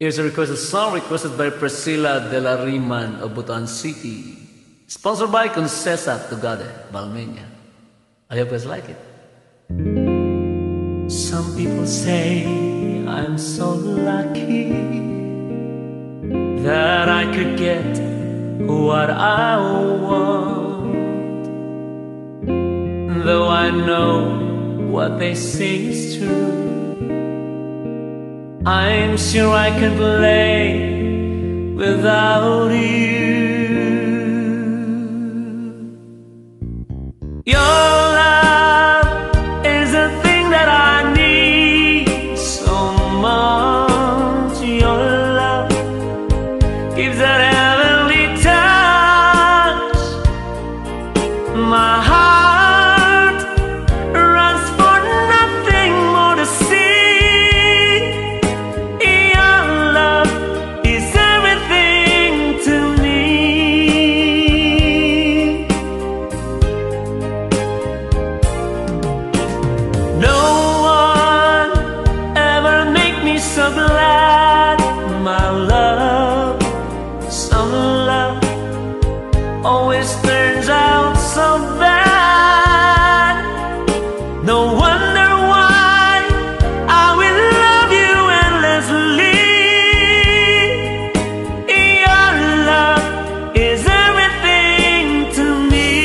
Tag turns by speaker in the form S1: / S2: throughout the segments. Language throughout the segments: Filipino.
S1: Here's a requested song requested by Priscilla de la Riman of Butuan City. Sponsored by Concesa Tugade, Balmenia. I hope you guys like it. Some people say I'm so lucky that I could get what I want, though I know what they say is true. I'm sure I can play without you. Your love is a thing that I need so much. Your love gives that heavenly touch. My heart runs for nothing more to see. Your love is everything to me. No one ever make me so glad. My love, some love always turns out so bad. No wonder why I will love you endlessly. Your love is everything to me.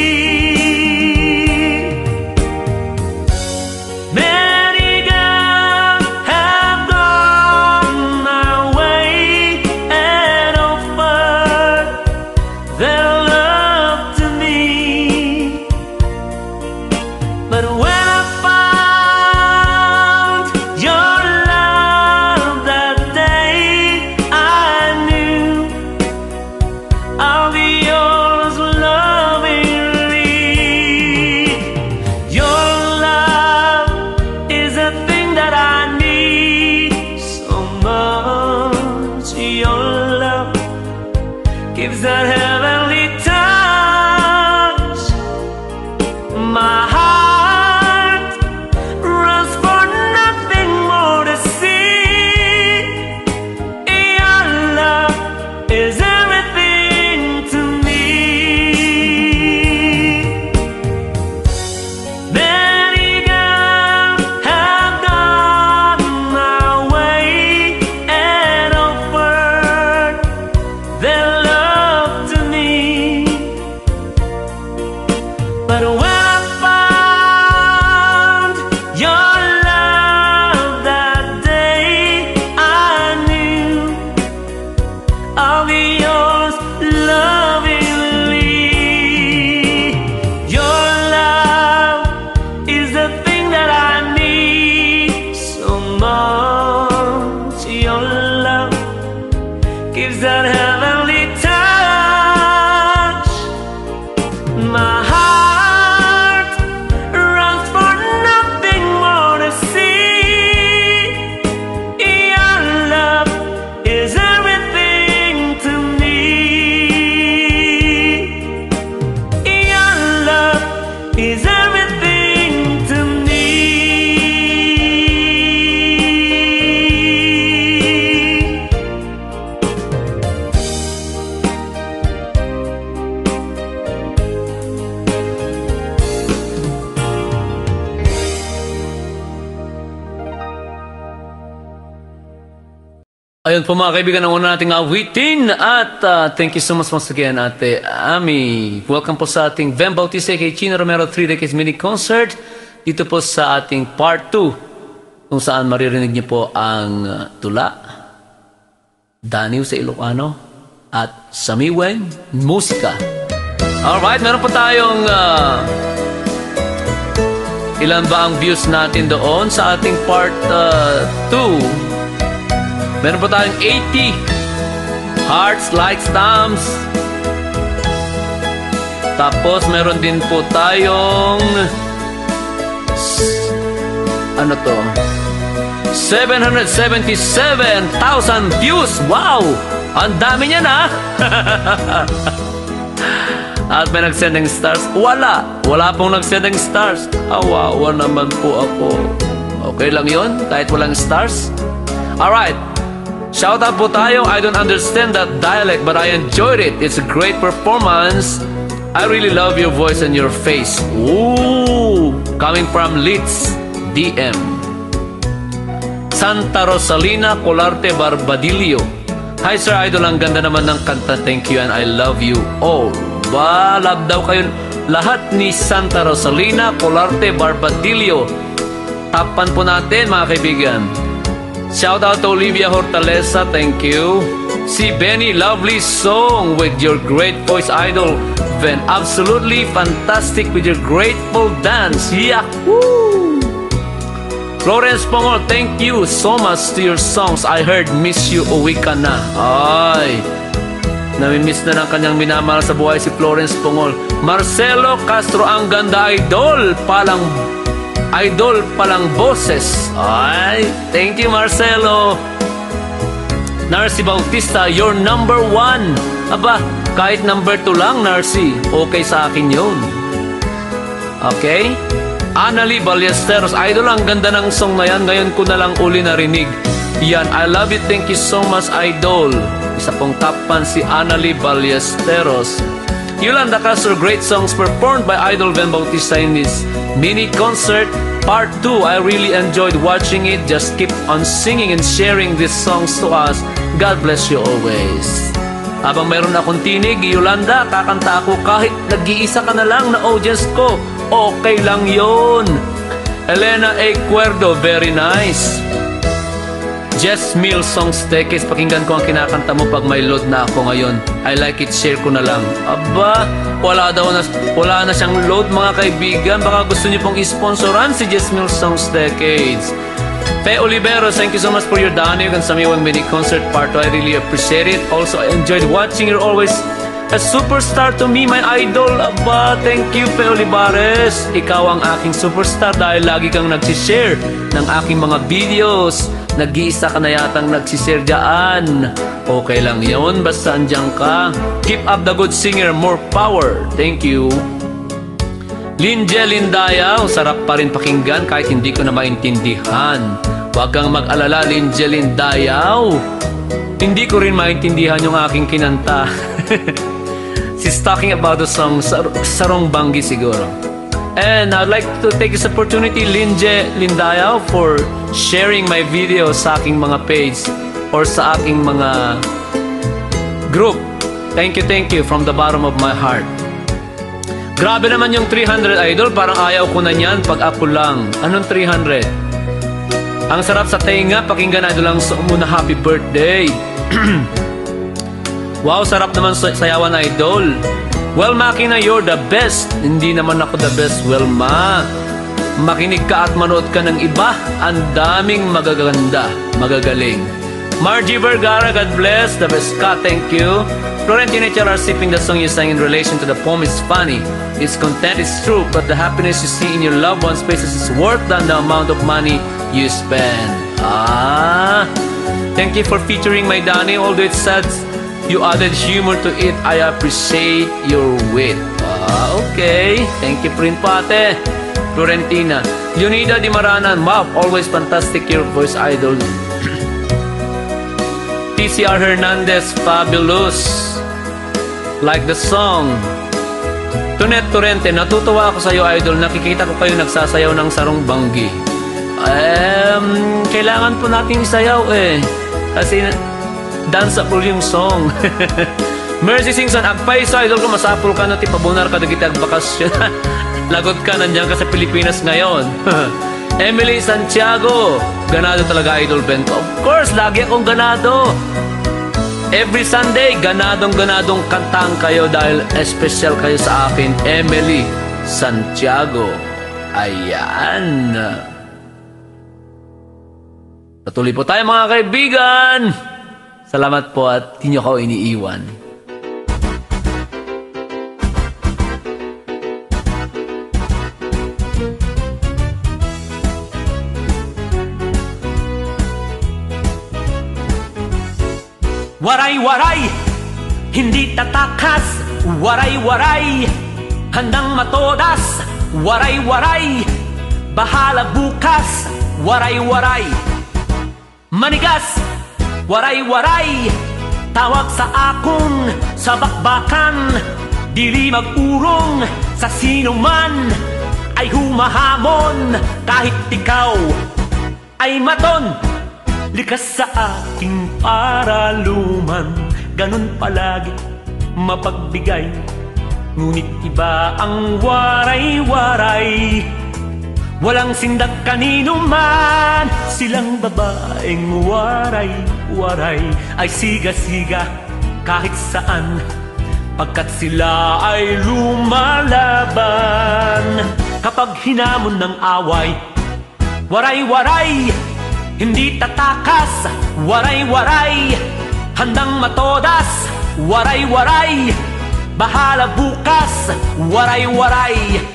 S1: Many girls have gone my way and offered their love to me, but when I found your love that day, I knew I'll be yours lovingly. Your love is a thing that I need so much. Your love gives that heavenly touch. My heart runs for nothing more to see. Your love is everything to me. Many girls have gone my way and offered their love to me, but when I found your love that day, I knew I'll be yours lovingly. Your love is the thing that I need so much. Your love gives that heavenly touch. My heart runs for nothing more to see. Your love is everything to me. Your love is everything to me. Ayun po mga kaibigan, ang una nating awitin at thank you so much once again Ate Ami. Welcome po sa ating Vem Bautista kay Chino Romero 3 Decades Mini Concert dito po sa ating part 2 kung saan maririnig niyo po ang tula, Daniw sa Ilocano at Samiwen Musika. Alright, meron po tayong ilan ba ang views natin doon sa ating part 2. Meron po tayong 80 hearts, likes, thumbs. Tapos meron din po tayong ano to, 777,000 views. Wow! Ang dami niyan ha. At may nagsending stars. Wala pong nagsending stars. Awawa naman po ako. Okay lang yon kahit walang stars. Alright, Shout out po tayo. I don't understand that dialect but I enjoyed it. It's a great performance. I really love your voice and your face. Ooh, coming from Leeds, DM. Santa Rosalina Colarte Barbadillo. Hi Sir Idol, ang ganda naman ng kanta. Thank you and I love you all. Ba, love daw kayo lahat ni Santa Rosalina Colarte Barbadillo. Tapan po natin mga kaibigan. Shout out to Olivia Hortaleza, thank you. Si Benny, lovely song with your great voice idol. Then absolutely fantastic with your grateful dance. Yahoo! Florence Pongol, thank you so much to your songs. I heard Miss You, uwi ka na. Ay, namimiss na ng kanyang minamahal sa buhay si Florence Pongol. Marcelo Castro, ang ganda idol. Idol palang boses. Ay, thank you Marcelo. Narcy Bautista, you're number 1. Aba, kahit number 2 lang Narcy, okay sa akin yun. Okay? Annalie Ballesteros, idol, ang ganda ng song na yan. Ngayon ko na lang uli narinig. Yan, I love you, thank you so much idol. Isa pong tapan si Annalie Ballesteros. Yolanda Castro, great songs performed by Idol Ben Bautista in this mini concert part 2. I really enjoyed watching it. Just keep on singing and sharing these songs to us. God bless you always. Habang mayroon akong tinig, Yolanda, kakanta ako kahit nag-iisa ka na lang na audience ko. Okay lang yun. Elena A. Cuerdo, very nice. Jess Mill Songs Decades, pakinggan ko ang kinakanta mo pag may load na ako ngayon. I like it, share ko na lang. Aba, wala na siyang load mga kaibigan. Baka gusto niyo pong isponsoran si Jess Mill Songs Decades. Pe Olivero, thank you so much for your Danig and Samiwang mini concert part 2. I really appreciate it. Also, I enjoyed watching. You're always a superstar to me, my idol. Aba, thank you Pe Olivares. Ikaw ang aking superstar dahil lagi kang nagsishare ng aking mga videos. Nag-iisa ka na yatang nagsishare dyan. Okay lang yun, basta andyan ka. Keep up the good singer, more power. Thank you. Linje Lindaya, sarap pa rin pakinggan kahit hindi ko na maintindihan. Huwag kang mag-alala, Linje Lindaya. Hindi ko rin maintindihan yung aking kinanta. She's talking about the song Sarong Banggi siguro. And I'd like to take this opportunity, Linje Lindaya, for sharing my video sa aking mga page or sa aking mga group. Thank you from the bottom of my heart. Grabe naman yung 300 idol, parang ayaw ko na niyan pag ako lang. Anong 300? Ang sarap sa tenga, pakinggan idol lang muna happy birthday. Wow, sarap naman sayawan idol. Well, Makina, you're the best. Hindi naman ako the best. Well, makinig ka at manood ka ng iba. Ang daming magaganda, magagaling. Margie Vergara, God bless. The best ka, thank you. Florentine HLR, sipping the song you sang in relation to the poem is funny. Its content is true, but the happiness you see in your loved one's faces is worth than the amount of money you spend. Thank you for featuring my Danny. Although it's sad, you added humor to it. I appreciate your wit. Okay. Thank you, Prin Pate. Florentina. Leonida Di Maranan. Wow, always fantastic your voice idol. TCR Hernandez, fabulous. Like the song. Tunet Torrente, natutuwa ako sa iyo idol. Nakikita ko kayo nagsasayaw ng Sarong Banggi. Kailangan po nating isayaw kasi danceable yung song. Mercy Singson, agpay sa idol ko, masapul ka na tipabunar ka dagiti agbakasyon. Lagot ka, nandiyan ka sa Pilipinas ngayon. Emily Santiago, ganado talaga idol Ben. Of course, lagi akong ganado. Every Sunday, ganadong kantang kayo dahil special kayo sa akin. Emily Santiago. Ayan. Patuloy po tayo mga kaibigan. Salamat po at di nyo ako iniiwan.
S2: Waray-waray, hindi tatakas. Waray-waray, handang matodas. Waray-waray, bahala bukas. Waray-waray, manigas, Waray-waray, tawag sa akon sa bakbakan. Dili mag-urong sa sino man ay humahamon. Kahit ikaw ay maton, likas sa aking paraluman. Ganun palagi mapagbigay, ngunit iba ang waray-waray. Walang sindak kanino man, silang babaeng waray-waray ay siga-siga kahit saan, pagkat sila ay lumalaban. Kapag hinamon ng away, waray-waray, hindi tatakas. Waray-waray, handang matodas. Waray-waray, bahala bukas. Waray-waray,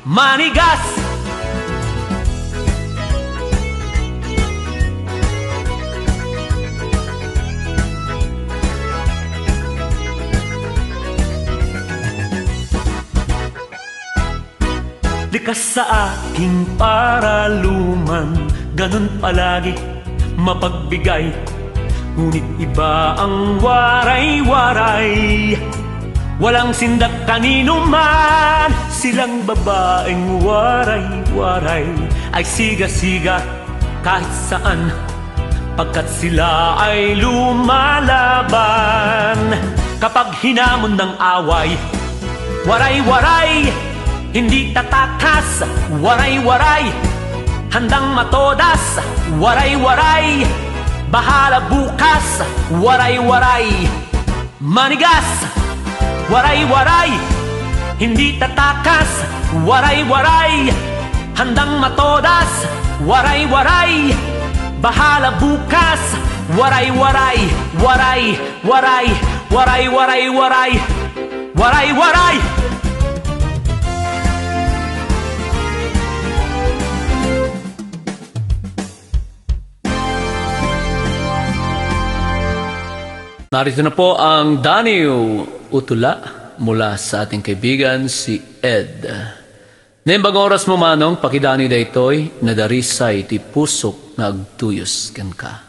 S2: manigas. Likas sa aking paraluman, ganun palagi mapagbigay, ngunit iba ang waray-waray. Walang sindak kanino man, silang babaeng waray-waray ay siga-siga kahit saan, pagkat sila ay lumalaban. Kapag hinamon ng away, waray-waray, hindi tatakas. Waray-waray, handang matodas. Waray-waray, bahala bukas. Waray-waray, manigas. Waray-waray, hindi tatakas. Waray-waray, handang matodas. Waray-waray, bahala bukas. Waray-waray, waray, waray, waray-waray, waray, waray-waray.
S1: Narito na po ang Daniel Utula mula sa ating kaibigan si Ed. Nembang oras mo manong pakidani daytoy na darisay ti pusok na agtuyos ken ka.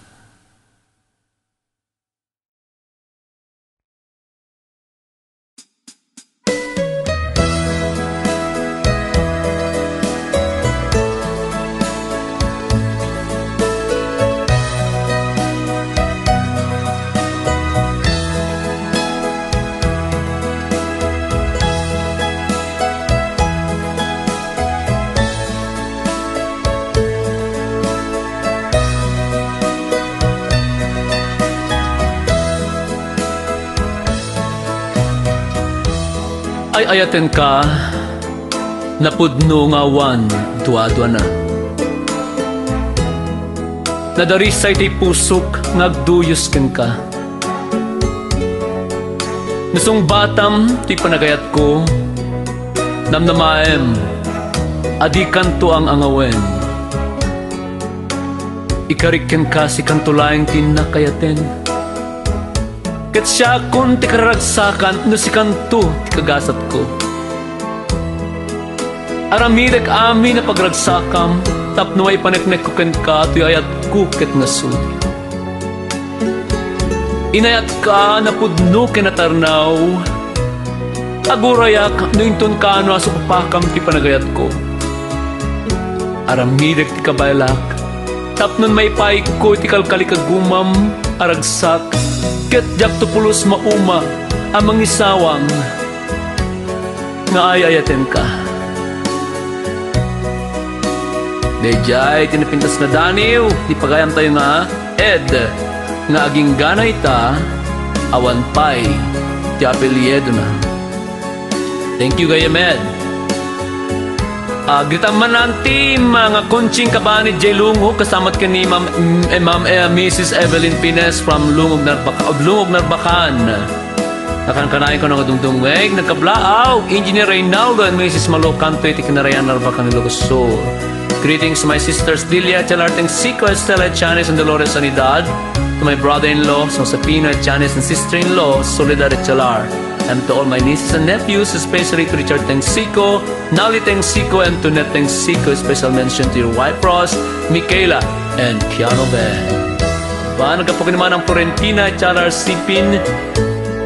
S1: Ay ayaten ka, napudno nga wan, duwa-duwa na. Nadarisay ti pusok, ngagduyos ken ka. Nasong batam, ti panagayat ko, namnamaem, adi kanto ang angawen. Ikarikken ka si kantulaing tinakayaten. Ket siya kun ti karagsakan, no si kanto ti kagasat ko. Aramidek ami na pagragsakam, tapno ay paneknek ko ken ka, tuy ayat ko ket nasud. Inayat ka na pudno ken natarnaw, agurayak no inton ka no aso papakam ti panagayat ko. Aramidek ti kabaylak, tapnon may paik ko ti kalkalikagumam, aragsak, ket jak tupulos mauma amang isawang nga ayayaten ka. Dejay tinapintas na Daniel, di pagayam tayo nga Ed, nga aging ganay ta awan pay ti apelyedo na. Thank you gayam Ed. Gritan man nanti mga kunching kabani J. Lungog kasamat ka ni Mrs. Evelyn Pines from Lungog Narbacan. Nakankanayin ko ng adungdungweg, nagkablaaw, Engineer Reynaldo and Mrs. Malocanto, iti kinarayan Narbacan Ilocos Sur. Greetings to my sisters Delia Chalarteng Sico, Estela Chanes and Dolores Sanidad. To my brother-in-law, Josepino Chanes and sister-in-law, Soledad Chalar. And to all my nieces and nephews, especially to Richard Tengsico, Nali Tengsico, and to Net Tengsico. Special mention to your wife Ross, Michaela, and Piano Band. Paano ka po naman ang Florentina Chalar Sipin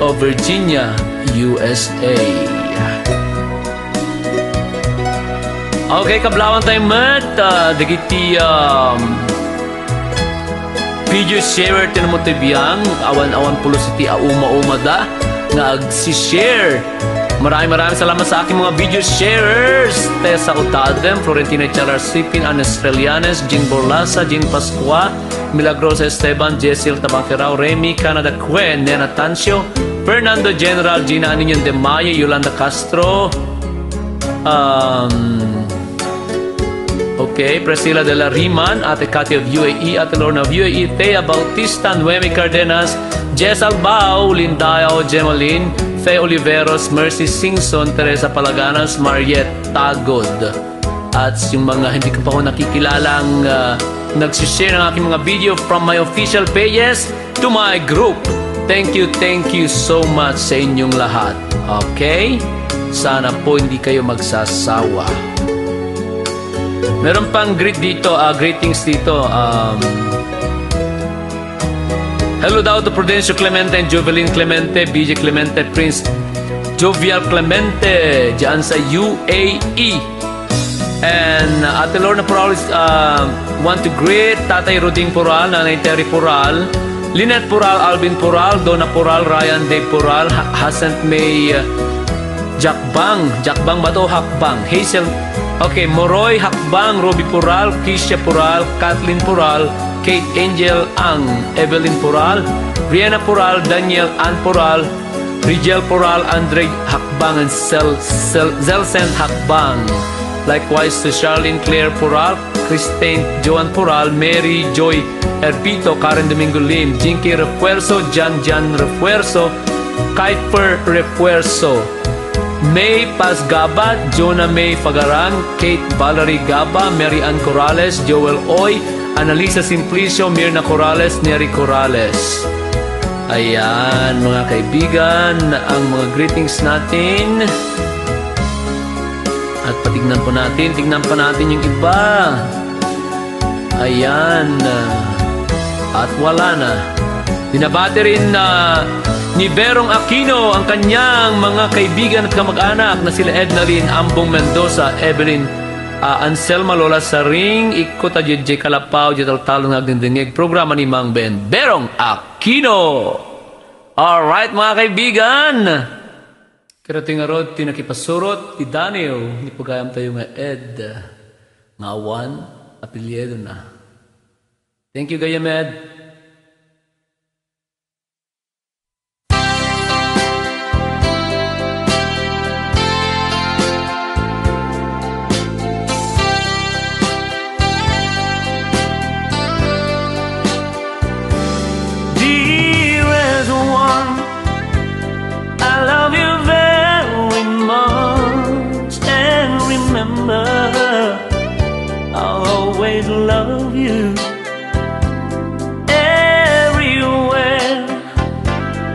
S1: of Virginia, USA. Okay, kablawan tayo mat. Dagiti video share tinamo tayo biyang. Awan-awan pulo siti auma-uma da. Nga ag-share. Maraming salamat sa aking mga video sharers. Tessa Utadem, Florentina Chalar Sipin, Anes Relianes, Jean Borlasa, Jean Pascua, Milagrosa Esteban, Jessiel Tabangkerao, Remy, Canada Cuen, Nena Tancio, Fernando General, Gina Aninion de Mayo, Yolanda Castro, okay, Priscilla de la Riman, Ate Cathy of UAE, Ate Lorna of UAE, Thea Bautista, Noemi Cardenas, Jess Albao, Lindao, Gemaline, Faye Oliveros, Mercy Singson, Teresa Palaganas, Mariette Tagod. At yung mga hindi ko pa ako nakikilalang nagsishare ng aking mga video from my official pages to my group. Thank you so much sa inyong lahat. Okay? Sana po hindi kayo magsasawa. Meron pang greetings dito. Hello daw to Prudencio Clemente and Jovelyn Clemente, BJ Clemente, Prince Jovial Clemente, dyan sa UAE. And Ate Lorna Pural want to greet Tatay Roding Pural, Nanay Terry Pural, Lynette Pural, Alvin Pural, Donna Pural, Ryan Dave Pural, Hasant May Jakbang ba to? Hakbang, Hazel, okay, Moroy Hakbang, Roby Pural, Kisha Pural, Kathleen Pural, Kate Angel Ang, Evelyn Pural, Rihanna Pural, Daniel Ann Pural, Rigel Pural, Andre Hakbang, and Zelsen Hakbang. Likewise to Charlene Claire Pural, Christine Joan Pural, Mary Joy Erpito, Karen Domingo Lim, Jinky Refuerzo, Jan Refuerzo, Kuiper Refuerzo, May Paz Gaba, Jonah May Fagaran, Kate Valerie Gaba, Mary Ann Corrales, Joel Oy, Analisa Simplicio, Mirna Corrales, Neri Corrales. Ayan, mga kaibigan, ang mga greetings natin. At tignan pa natin yung iba. Ayan. At wala na. Binabati rin ni Verong Aquino ang kanyang mga kaibigan at kamag-anak na sila Edna Lynn, Ambong Mendoza, Evelyn Anselma, Lola Saring, Ikota, JJ Kalapaw, Jetal-talo ng agdindingig programa ni Mang Ben Verong Aquino. Alright mga kaibigan, karating nga rod tinakipasurot ti Daniel, hindi pagayam tayo nga Ed nga awan apelyedo na. Thank you gayam Ed.
S2: I'll always love you everywhere.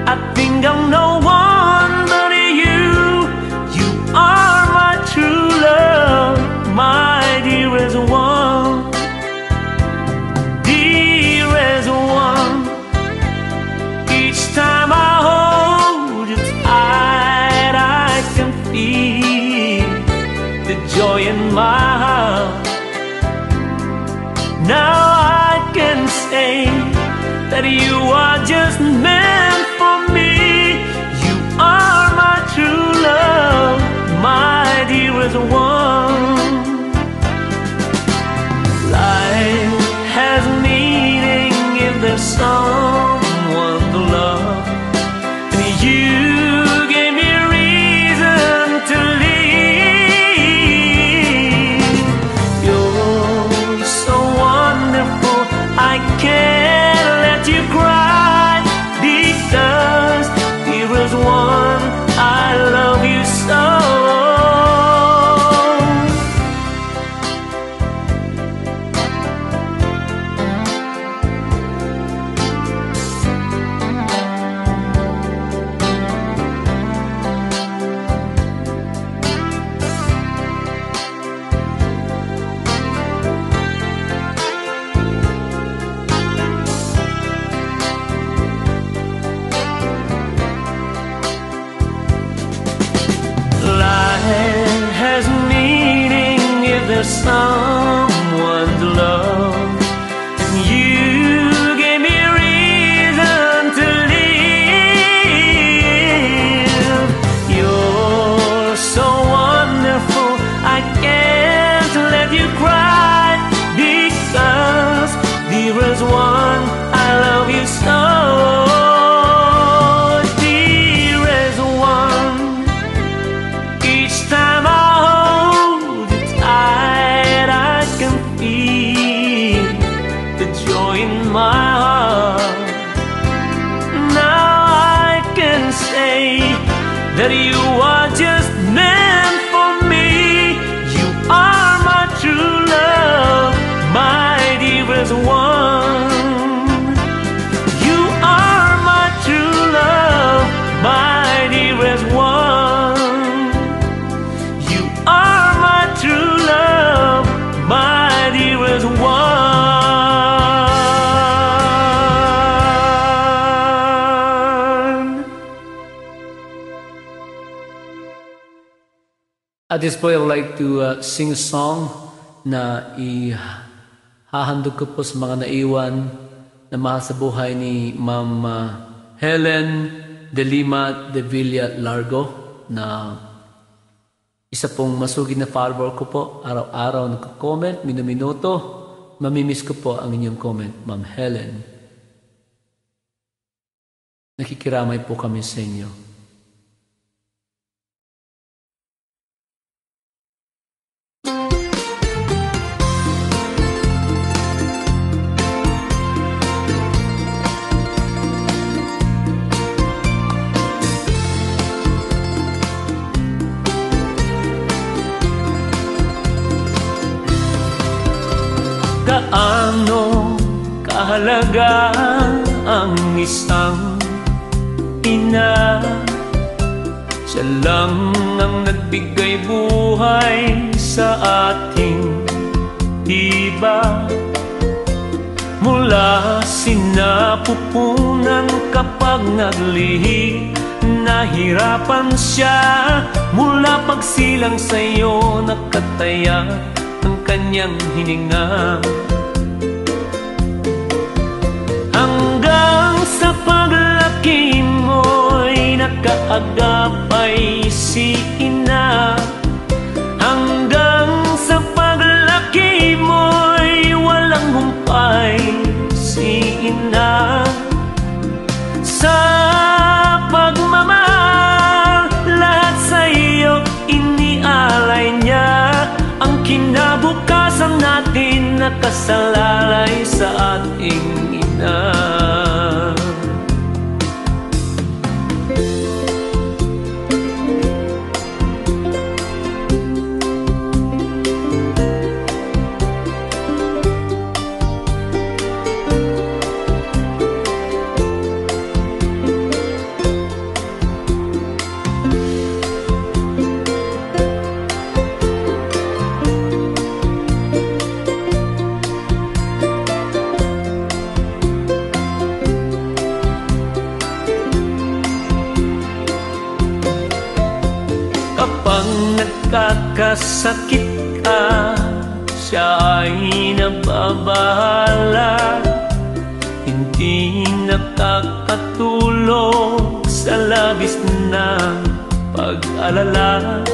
S2: I think I'm no one but you. You are my true love, my dearest one, dearest one. Each time I hold you tight, I can feel the joy in my heart. Now I can say that you are just meant for me. You are my true love, my dearest one. Life has meaning if there's someone to love, and you gave me reason to live. I can't let you cry someone to love, and you gave me reason to live. You're so wonderful, I can't let you cry, because dearest one, I love you so. Dearest one, each time I hold you tight, I can feel the joy in my heart. Now I can say that you are just meant for me. You are my true love, my dearest one. You are my true love, my dearest one. You are my true love, my dearest one.
S1: At this point, I would like to sing a song na ihahandog ko po sa mga naiwan na mahal sa buhay ni Ma'am Helen de Lima de Villa Largo, na isa pong masugid na follower ko po. Araw-araw nagko-comment, minuminuto. Mamimiss ko po ang inyong comment, Ma'am Helen. Nakikiramay po kami sa inyo.
S2: Gaano kahalaga ang isang ina? Siya lang ang nagbigay buhay sa ating iba. Mula sinapupunan kapag naglihi, nahirapan siya. Mula pagsilang sa'yo nakataya ang kanyang hininga, hanggang sa paglaki mo'y nakaagapay si ina. Hanggang sa paglaki mo'y walang humpay si ina. Sa pagmamahal, lahat sa iyo inialay niya. Ang kinabukasan natin nakasalalay sa ating ina. Kapag nagkakasakit ka, siya ay nababahala. Hindi nakakatulog sa labis na pag-alala.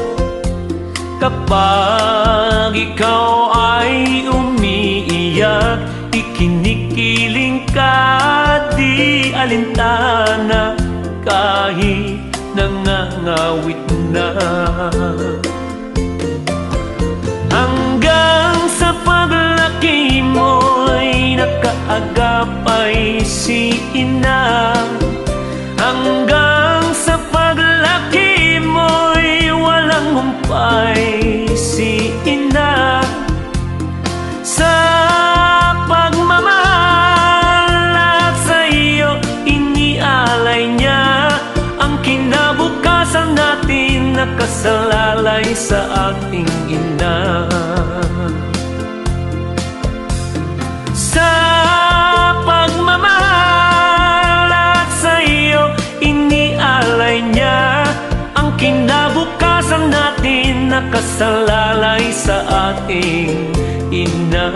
S2: Kapag ikaw ay umiiyak, ikinikiling ka, di alintana, kahit nangangawit na. Hanggang sa paglaki mo'y nakaagapay si ina. Hanggang sa paglaki mo'y walang humpay si ina. Sa pagmamahal, lahat sa iyo inialay niya. Ang kinabukasan natin nakasalalay sa ating ina. Sa pagmamahal, lahat sa iyo inialay niya. Ang kinabukasan natin nakasalalay sa ating ina.